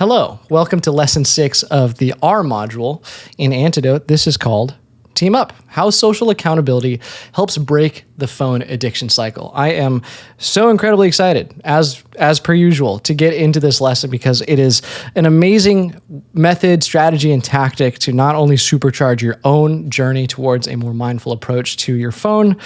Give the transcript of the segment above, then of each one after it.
Hello, welcome to lesson 6 of the R module. In Antidote, this is called Team Up, how social accountability helps break the phone addiction cycle. I am so incredibly excited, as per usual, to get into this lesson because it is an amazing method, strategy, and tactic to not only supercharge your own journey towards a more mindful approach to your phone,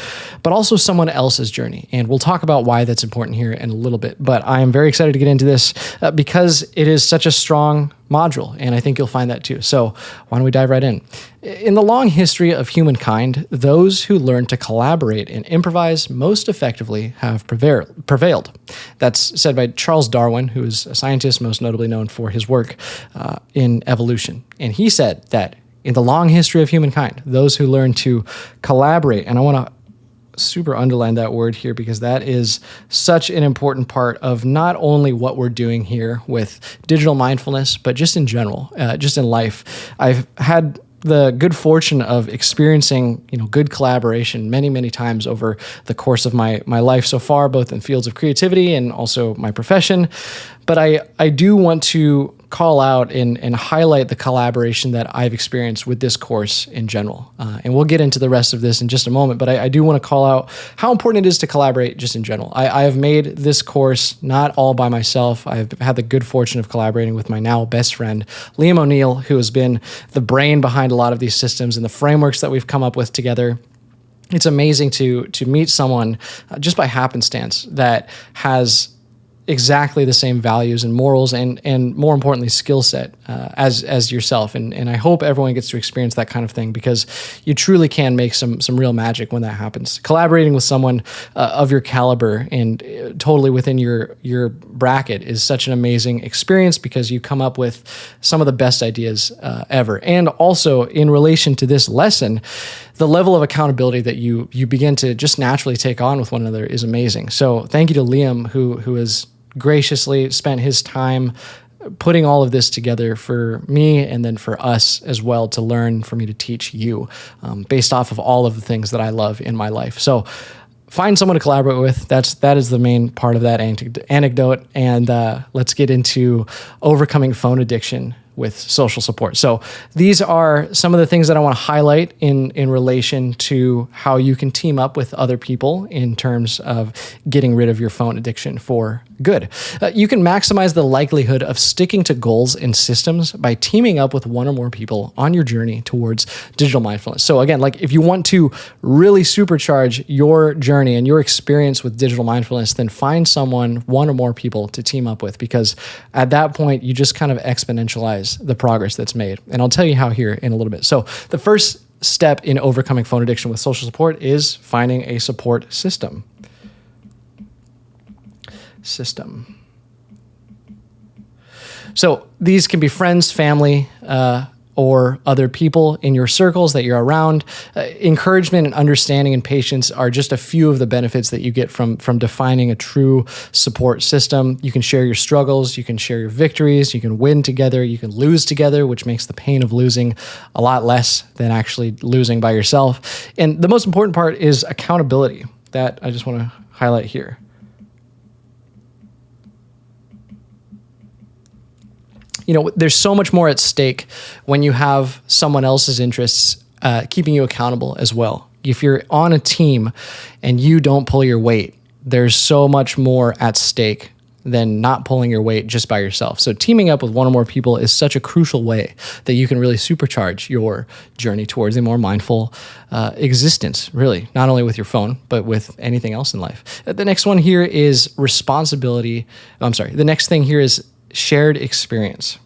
but also someone else's journey. And we'll talk about why that's important here in a little bit. But I am very excited to get into this because it is such a strong module, and I think you'll find that too. So why don't we dive right in? In the long history of humankind, those who learn to collaborate and improvise most effectively have prevailed. That's said by Charles Darwin, who is a scientist most notably known for his work in evolution. And he said that in the long history of humankind, those who learn to collaborate, and I want to super underline that word here because that is such an important part of not only what we're doing here with digital mindfulness, but just in general, just in life. I've had the good fortune of experiencing, good collaboration many times over the course of my life so far, both in fields of creativity and also my profession. But I do want to call out and highlight the collaboration that I've experienced with this course in general. And we'll get into the rest of this in just a moment, but I do want to call out how important it is to collaborate just in general. I have made this course not all by myself. I've had the good fortune of collaborating with my now best friend, Liam O'Neill, who has been the brain behind a lot of these systems and the frameworks that we've come up with together. It's amazing to meet someone just by happenstance that has exactly the same values and morals and more importantly, skill set as yourself. And I hope everyone gets to experience that kind of thing because you truly can make some real magic when that happens. Collaborating with someone of your caliber and totally within your bracket is such an amazing experience because you come up with some of the best ideas ever. And also in relation to this lesson, the level of accountability that you begin to just naturally take on with one another is amazing. So thank you to Liam, who has graciously spent his time putting all of this together for me and then for us as well to learn, for me to teach you based off of all of the things that I love in my life. So find someone to collaborate with. That is the main part of that anecdote. And let's get into overcoming phone addiction with social support. So these are some of the things that I want to highlight in relation to how you can team up with other people in terms of getting rid of your phone addiction for good. You can maximize the likelihood of sticking to goals and systems by teaming up with one or more people on your journey towards digital mindfulness. So again, like if you want to really supercharge your journey and your experience with digital mindfulness, then find one or more people to team up with, because at that point, you just kind of exponentialize the progress that's made. And I'll tell you how here in a little bit. So the first step in overcoming phone addiction with social support is finding a support system. So these can be friends, family, or other people in your circles that you're around. Encouragement and understanding and patience are just a few of the benefits that you get from defining a true support system. You can share your struggles, you can share your victories, you can win together, you can lose together, which makes the pain of losing a lot less than actually losing by yourself. And the most important part is accountability. That I just want to highlight here. There's so much more at stake when you have someone else's interests keeping you accountable as well. If you're on a team and you don't pull your weight, there's so much more at stake than not pulling your weight just by yourself. So teaming up with one or more people is such a crucial way that you can really supercharge your journey towards a more mindful existence, really, not only with your phone, but with anything else in life. The next one here is responsibility. The next thing here is shared experience.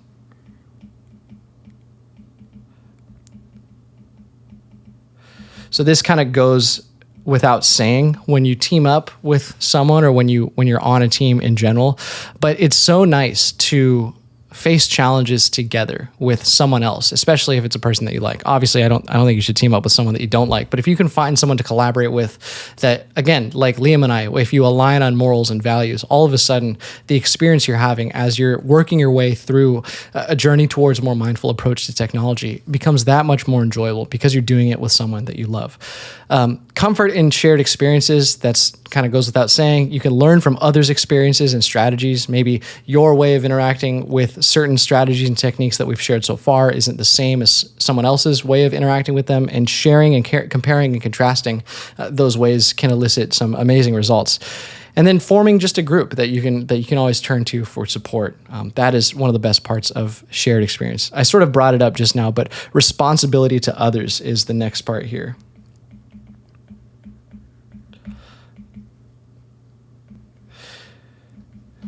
So this kind of goes without saying when you team up with someone or when you're on a team in general, but it's so nice to face challenges together with someone else, especially if it's a person that you like. Obviously, I don't think you should team up with someone that you don't like, but if you can find someone to collaborate with that, again, like Liam and I, if you align on morals and values, all of a sudden the experience you're having as you're working your way through a journey towards a more mindful approach to technology becomes that much more enjoyable because you're doing it with someone that you love. Comfort in shared experiences, that's kind of goes without saying. You can learn from others' experiences and strategies, maybe your way of interacting with with certain strategies and techniques that we've shared so far isn't the same as someone else's way of interacting with them, and sharing and comparing and contrasting those ways can elicit some amazing results. And then forming just a group that you can always turn to for support. That is one of the best parts of shared experience. I sort of brought it up just now, but responsibility to others is the next part here.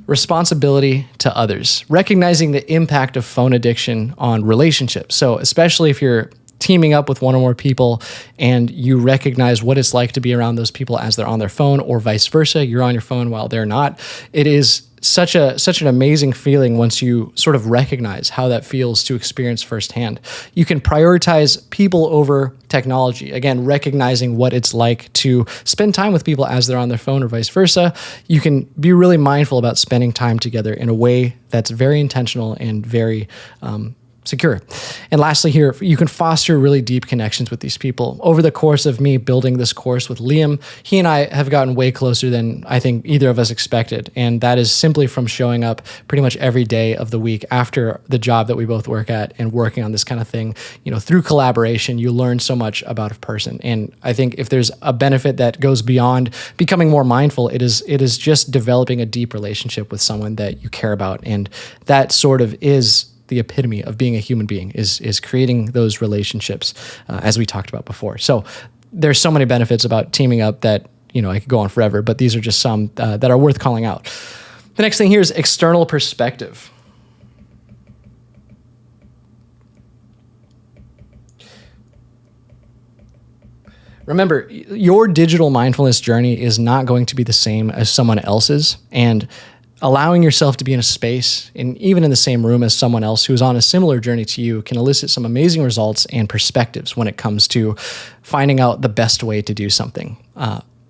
Responsibility to others, recognizing the impact of phone addiction on relationships. So especially if you're teaming up with one or more people and you recognize what it's like to be around those people as they're on their phone, or vice versa, you're on your phone while they're not. It is such an amazing feeling once you sort of recognize how that feels to experience firsthand. You can prioritize people over technology. Again, recognizing what it's like to spend time with people as they're on their phone, or vice versa. You can be really mindful about spending time together in a way that's very intentional and very secure. And lastly here, you can foster really deep connections with these people. Over the course of me building this course with Liam, he and I have gotten way closer than I think either of us expected. And that is simply from showing up pretty much every day of the week after the job that we both work at and working on this kind of thing. You know, through collaboration, you learn so much about a person. And I think if there's a benefit that goes beyond becoming more mindful, it is just developing a deep relationship with someone that you care about. And that sort of is the epitome of being a human being, is creating those relationships, as we talked about before. So there's so many benefits about teaming up that, you know, I could go on forever, but these are just some that are worth calling out. The next thing here is external perspective. Remember, your digital mindfulness journey is not going to be the same as someone else's, and allowing yourself to be in a space and even in the same room as someone else who's on a similar journey to you can elicit some amazing results and perspectives when it comes to finding out the best way to do something.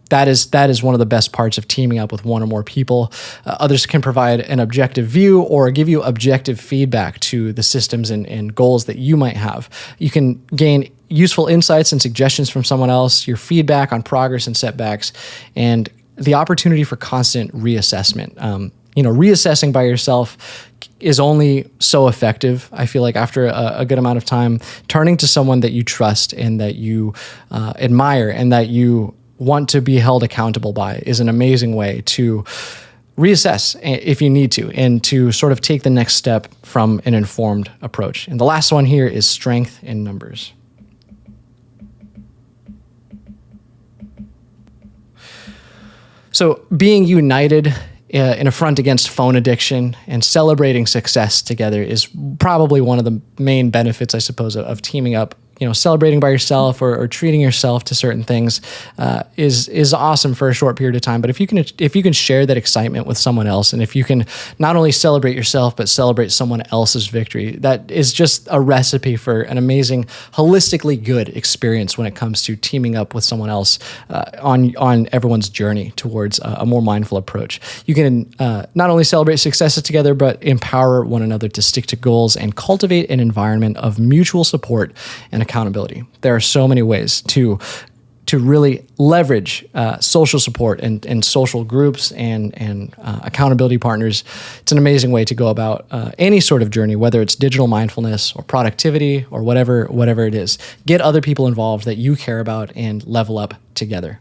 That is one of the best parts of teaming up with one or more people. Others can provide an objective view or give you objective feedback to the systems and goals that you might have. You can gain useful insights and suggestions from someone else, your feedback on progress and setbacks, and the opportunity for constant reassessment. Reassessing by yourself is only so effective. I feel like after a good amount of time, turning to someone that you trust and that you admire and that you want to be held accountable by is an amazing way to reassess if you need to, and to sort of take the next step from an informed approach. And the last one here is strength in numbers. So being united in a front against phone addiction and celebrating success together is probably one of the main benefits, I suppose, of teaming up. You know, celebrating by yourself or treating yourself to certain things is awesome for a short period of time. But if you can share that excitement with someone else, and if you can not only celebrate yourself but celebrate someone else's victory, that is just a recipe for an amazing, holistically good experience when it comes to teaming up with someone else on everyone's journey towards a more mindful approach. You can not only celebrate successes together, but empower one another to stick to goals and cultivate an environment of mutual support and accountability. There are so many ways to really leverage social support and social groups and accountability partners. It's an amazing way to go about any sort of journey, whether it's digital mindfulness or productivity or whatever it is. Get other people involved that you care about and level up together.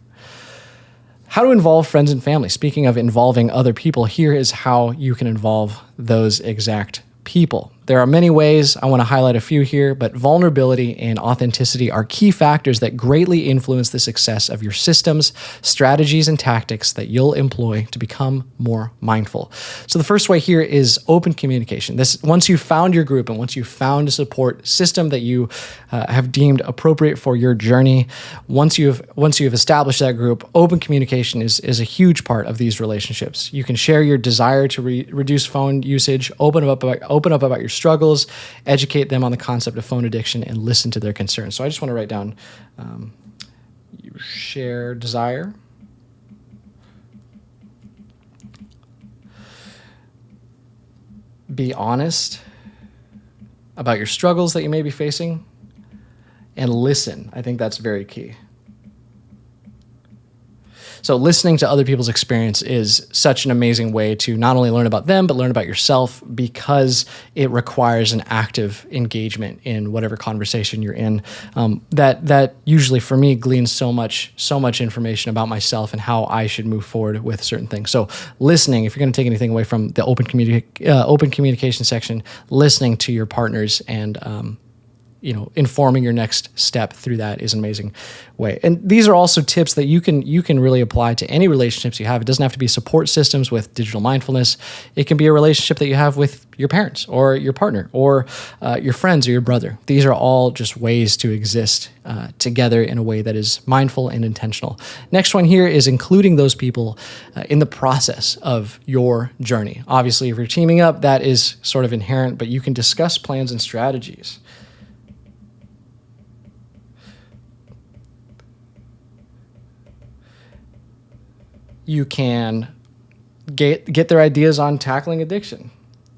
How to involve friends and family. Speaking of involving other people, here is how you can involve those exact people. There are many ways. I want to highlight a few here, but vulnerability and authenticity are key factors that greatly influence the success of your systems, strategies, and tactics that you'll employ to become more mindful. So the first way here is open communication. Once you've found your group and once you've found a support system that you have deemed appropriate for your journey, once you've established that group, open communication is a huge part of these relationships. You can share your desire to reduce phone usage, open up about your struggles, educate them on the concept of phone addiction, and listen to their concerns. So I just want to write down you share desire, be honest about your struggles that you may be facing, and listen. I think that's very key. So listening to other people's experience is such an amazing way to not only learn about them, but learn about yourself, because it requires an active engagement in whatever conversation you're in. That usually for me gleans so much information about myself and how I should move forward with certain things. So listening, if you're going to take anything away from the open communication section, listening to your partners and informing your next step through that is an amazing way. And these are also tips that you can really apply to any relationships you have. It doesn't have to be support systems with digital mindfulness. It can be a relationship that you have with your parents or your partner or your friends or your brother. These are all just ways to exist together in a way that is mindful and intentional. Next one here is including those people in the process of your journey. Obviously, if you're teaming up, that is sort of inherent, but you can discuss plans and strategies. You can get their ideas on tackling addiction,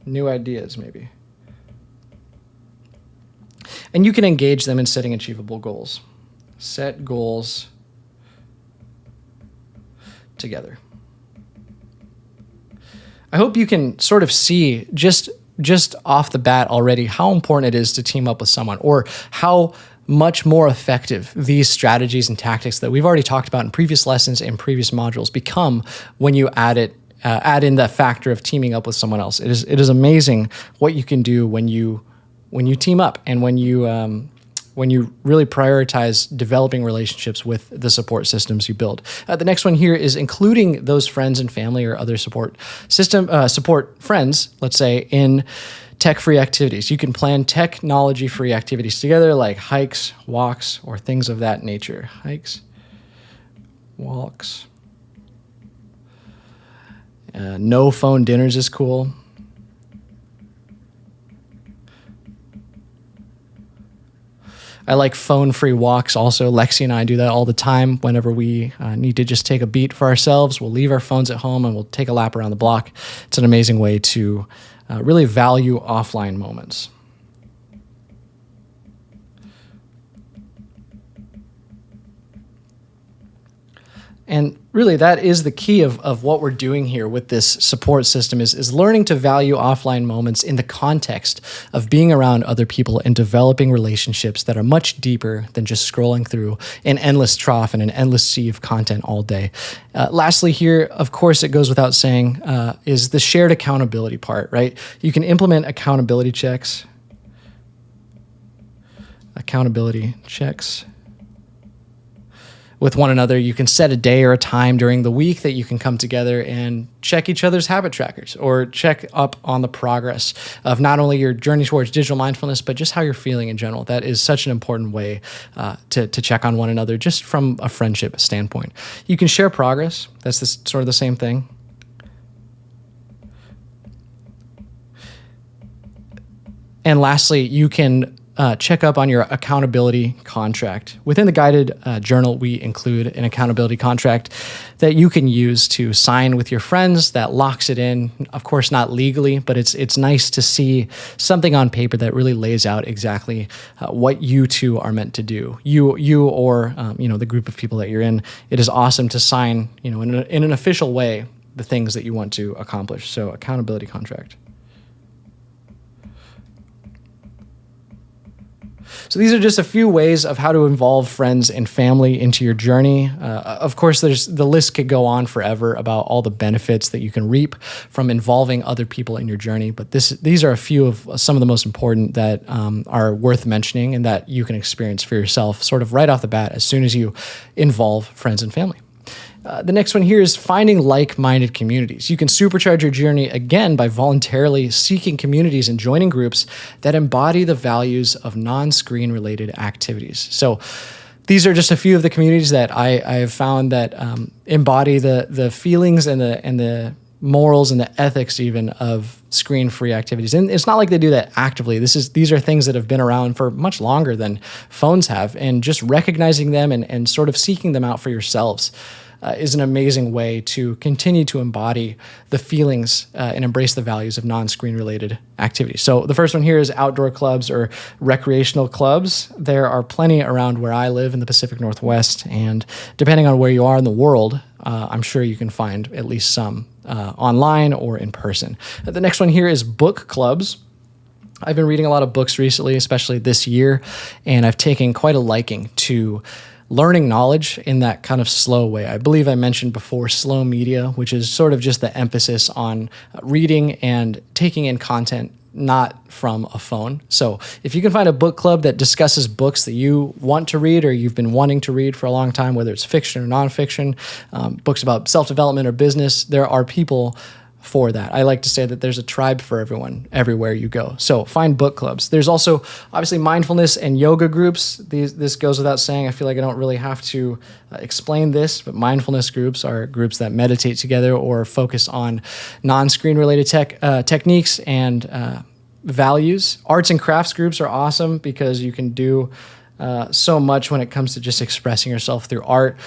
new ideas maybe. And you can engage them in setting achievable goals. Set goals together. I hope you can sort of see just off the bat already how important it is to team up with someone, or how much more effective these strategies and tactics that we've already talked about in previous lessons and previous modules become when you add in the factor of teaming up with someone else. It is amazing what you can do when you team up and when you really prioritize developing relationships with the support systems you build. The next one here is including those friends and family or other support friends, let's say, in tech-free activities. You can plan technology-free activities together, like hikes, walks, or things of that nature. Hikes, walks. No phone dinners is cool. I like phone-free walks also. Lexi and I do that all the time. Whenever we need to just take a beat for ourselves, we'll leave our phones at home and we'll take a lap around the block. It's an amazing way to really value offline moments. And really, that is the key of what we're doing here with this support system is learning to value offline moments in the context of being around other people and developing relationships that are much deeper than just scrolling through an endless trough and an endless sea of content all day. Lastly here, of course, it goes without saying, is the shared accountability part, right? You can implement accountability checks with one another. You can set a day or a time during the week that you can come together and check each other's habit trackers or check up on the progress of not only your journey towards digital mindfulness, but just how you're feeling in general. That is such an important way to check on one another just from a friendship standpoint. You can share progress. That's sort of the same thing. And lastly, you can check up on your accountability contract. Within the guided journal, we include an accountability contract that you can use to sign with your friends that locks it in. Of course, not legally, but it's nice to see something on paper that really lays out exactly what you two are meant to do. You or the group of people that you're in. It is awesome to sign, in an official way, the things that you want to accomplish. So, accountability contract. So these are just a few ways of how to involve friends and family into your journey. Of course, the list could go on forever about all the benefits that you can reap from involving other people in your journey. But these are a few of some of the most important that are worth mentioning and that you can experience for yourself sort of right off the bat as soon as you involve friends and family. The next one here is finding like-minded communities. You can supercharge your journey again by voluntarily seeking communities and joining groups that embody the values of non-screen related activities. So these are just a few of the communities that I have found that embody the feelings and the morals and the ethics even of screen-free activities. And it's not like they do that actively. These are things that have been around for much longer than phones have, and just recognizing them and sort of seeking them out for yourselves. is an amazing way to continue to embody the feelings and embrace the values of non-screen related activities. So the first one here is outdoor clubs or recreational clubs. There are plenty around where I live in the Pacific Northwest, and depending on where you are in the world, I'm sure you can find at least some online or in person. The next one here is book clubs. I've been reading a lot of books recently, especially this year, and I've taken quite a liking to learning knowledge in that kind of slow way. I believe I mentioned before slow media, which is sort of just the emphasis on reading and taking in content not from a phone. So if you can find a book club that discusses books that you want to read or you've been wanting to read for a long time, whether it's fiction or nonfiction, books about self-development or business, there are people for that. I like to say that there's a tribe for everyone everywhere you go. So find book clubs. There's also obviously mindfulness and yoga groups. This goes without saying. I feel like I don't really have to explain this, but mindfulness groups are groups that meditate together or focus on non-screen related techniques and values. Arts and crafts groups are awesome because you can do so much when it comes to just expressing yourself through art.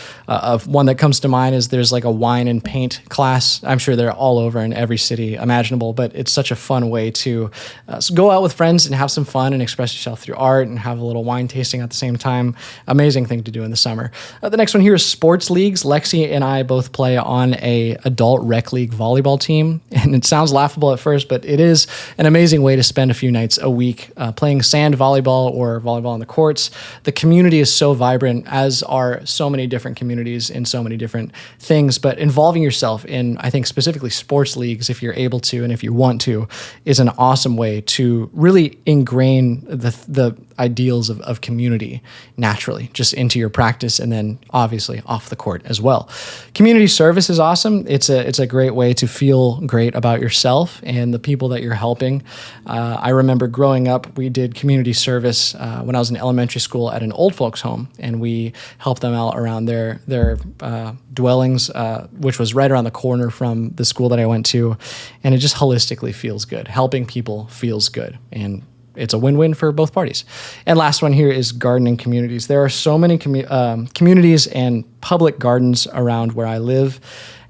One that comes to mind is there's like a wine and paint class. I'm sure they're all over in every city imaginable, but it's such a fun way to go out with friends and have some fun and express yourself through art and have a little wine tasting at the same time. Amazing thing to do in the summer. The next one here is sports leagues. Lexi and I both play on a adult rec league volleyball team, and it sounds laughable at first, but it is an amazing way to spend a few nights a week playing sand volleyball or volleyball on the courts. The community is so vibrant, as are so many different communities in so many different things, but involving yourself in, I think, specifically sports leagues, if you're able to and if you want to, is an awesome way to really ingrain the ideals of community naturally just into your practice and then obviously off the court as well. Community service is awesome. It's a great way to feel great about yourself and the people that you're helping. I remember growing up, we did community service when I was in elementary school at an old folks home, and we helped them out around their dwellings, which was right around the corner from the school that I went to, and it just holistically feels good. Helping people feels good, and it's a win-win for both parties. And last one here is gardening communities. There are so many communities and public gardens around where I live,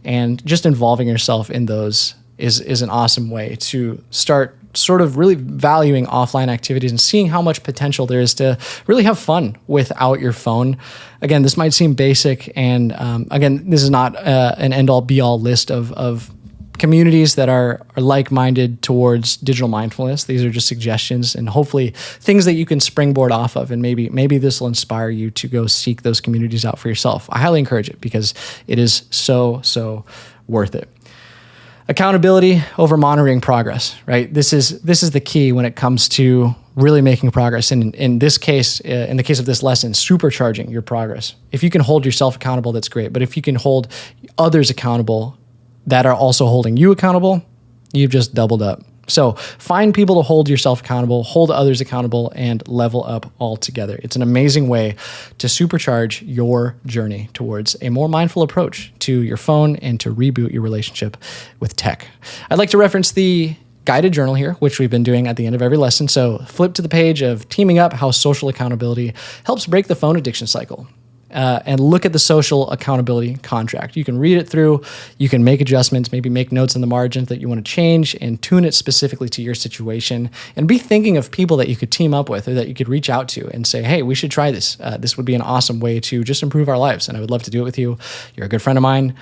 and just involving yourself in those is an awesome way to start sort of really valuing offline activities and seeing how much potential there is to really have fun without your phone. Again, this might seem basic, and again, this is not an end-all be-all list of communities that are like-minded towards digital mindfulness. These are just suggestions and hopefully things that you can springboard off of, and maybe this will inspire you to go seek those communities out for yourself. I highly encourage it because it is so worth it. Accountability over monitoring progress, right? This is the key when it comes to really making progress. And in this case, in the case of this lesson, supercharging your progress. If you can hold yourself accountable, that's great. But if you can hold others accountable that are also holding you accountable, you've just doubled up. So find people to hold yourself accountable, hold others accountable, and level up all together. It's an amazing way to supercharge your journey towards a more mindful approach to your phone and to reboot your relationship with tech. I'd like to reference the guided journal here, which we've been doing at the end of every lesson. So flip to the page of Teaming Up, How Social Accountability Helps Break the Phone Addiction Cycle. And look at the social accountability contract. You can read it through, you can make adjustments, maybe make notes in the margins that you want to change and tune it specifically to your situation, and be thinking of people that you could team up with or that you could reach out to and say, hey, we should try this. This would be an awesome way to just improve our lives, and I would love to do it with you. You're a good friend of mine,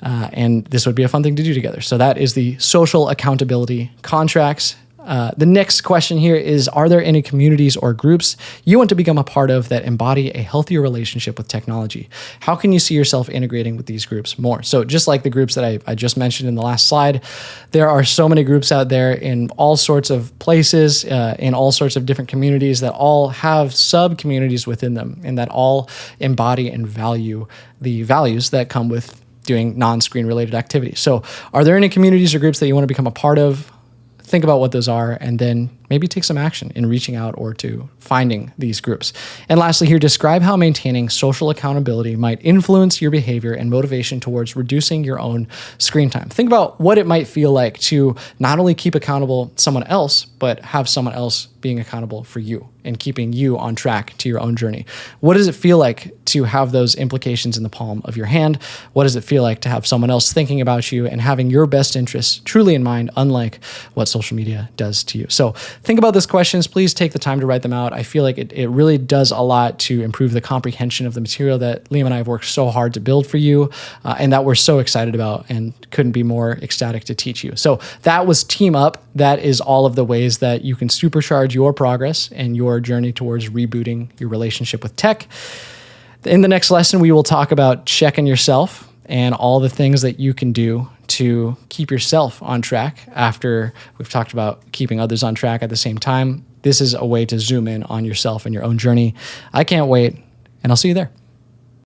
and this would be a fun thing to do together. So that is the social accountability contracts. The next question here is, are there any communities or groups you want to become a part of that embody a healthier relationship with technology? How can you see yourself integrating with these groups more? So just like the groups that I just mentioned in the last slide, there are so many groups out there in all sorts of places, in all sorts of different communities that all have sub-communities within them and that all embody and value the values that come with doing non-screen related activities. So are there any communities or groups that you want to become a part of? Think about what those are, and then maybe take some action in reaching out or to finding these groups. And lastly here, describe how maintaining social accountability might influence your behavior and motivation towards reducing your own screen time. Think about what it might feel like to not only keep accountable someone else, but have someone else being accountable for you and keeping you on track to your own journey. What does it feel like to have those implications in the palm of your hand? What does it feel like to have someone else thinking about you and having your best interests truly in mind, unlike what social media does to you? So think about these questions. Please take the time to write them out. I feel like it really does a lot to improve the comprehension of the material that Liam and I have worked so hard to build for you, and that we're so excited about and couldn't be more ecstatic to teach you. So that was Team Up. That is all of the ways that you can supercharge your progress and your journey towards rebooting your relationship with tech. In the next lesson, we will talk about checking yourself and all the things that you can do to keep yourself on track after we've talked about keeping others on track at the same time. This is a way to zoom in on yourself and your own journey. I can't wait, and I'll see you there.